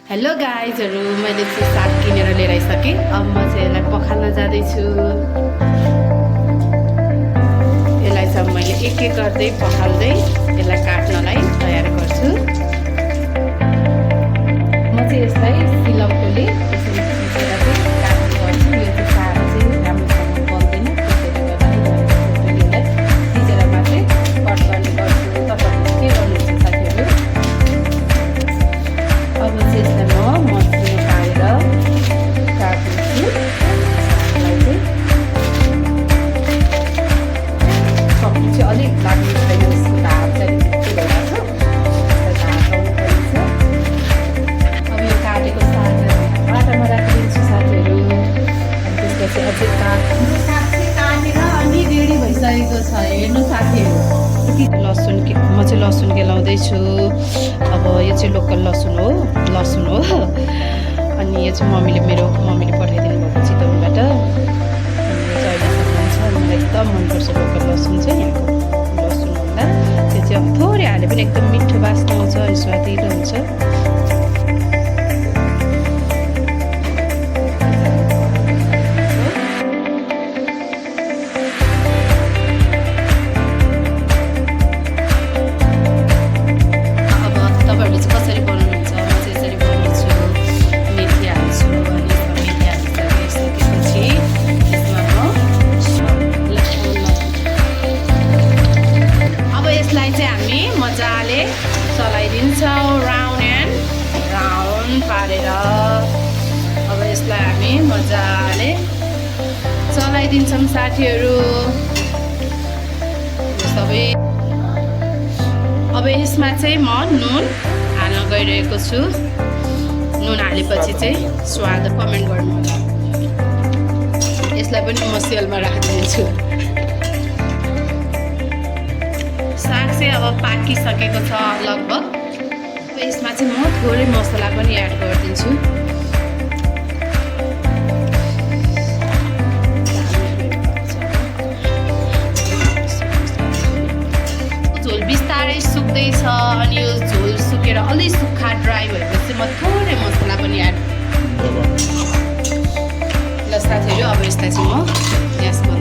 Hello गाइजहरू, मैले चाहिँ साग किनेर लिएर आइसकेँ। अब म चाहिँ यसलाई पखाल्न जाँदैछु। यसलाई चाहिँ मैले एक एक गर्दै पखाल्दै यसलाई काट्नलाई तयार गर्छु। म चाहिँ यसलाई सिलौटोले यसरी खिचेर चाहिँ काट्ने गर्छु। यो चाहिँ साग चाहिँ राम्रोसँग बल्दैन, त्यसैले गर्दा यसलाई खिचेर मात्रै कट गर्ने गर्छु। तपाईँहरूले के गर्नुहुन्छ साथीहरू? अब चाहिँ यसलाई म मसिनो पारेर काट्छु। सक्नु चाहिँ अलिक लाग्नु छैन, यसको धार चाहिँ के भइरहेको छ, धार लाउनु पर्छ। अब यो काटेको सागलाई बाटामा राखिदिन्छु साथीहरू। अनि त्यसपछि अझै साग चाहिँ काटेर अनि रेडी भइसकेको छ। हेर्नु साथीहरू, लसुन म चाहिँ लसुन केलाउँदैछु। अब यो चाहिँ लोकल लसुन हो अनि यो चाहिँ मेरो मम्मीले पठाइदिनु भएको चितवनबाट। अनि यो चाहिँ अहिले सक्नुहुन्छ, मलाई एकदम मनपर्छ लोकल लसुन चाहिँ। यहाँको लसुन भन्दा त्यो चाहिँ थोरै हाले पनि एकदम मिठो बास्ना आउँछ अनि स्वादिलो हुन्छ। मजाले चलाइदिन्छौँ राउन्ड एन्ड राउन्ड पारेर। अब यसलाई हामी मजाले चलाइदिन्छौँ साथीहरू सबै। अब यसमा चाहिँ म नुन हाल्न गइरहेको छु। नुन हालेपछि चाहिँ स्वाद कमेन्ट गर्नु होला। यसलाई पनि म सेलमा राखिदिन्छु। साग चाहिँ अब पाकिसकेको छ लगभग। अब यसमा चाहिँ म थोरै मसला पनि एड गरिदिन्छु। झोल बिस्तारै सुक्दैछ अनि यो झोल सुकेर अलि सुक्खा ड्राई भएपछि म थोरै मसला पनि एड ल साथीहरू। अब यसलाई चाहिँ म ग्यासमा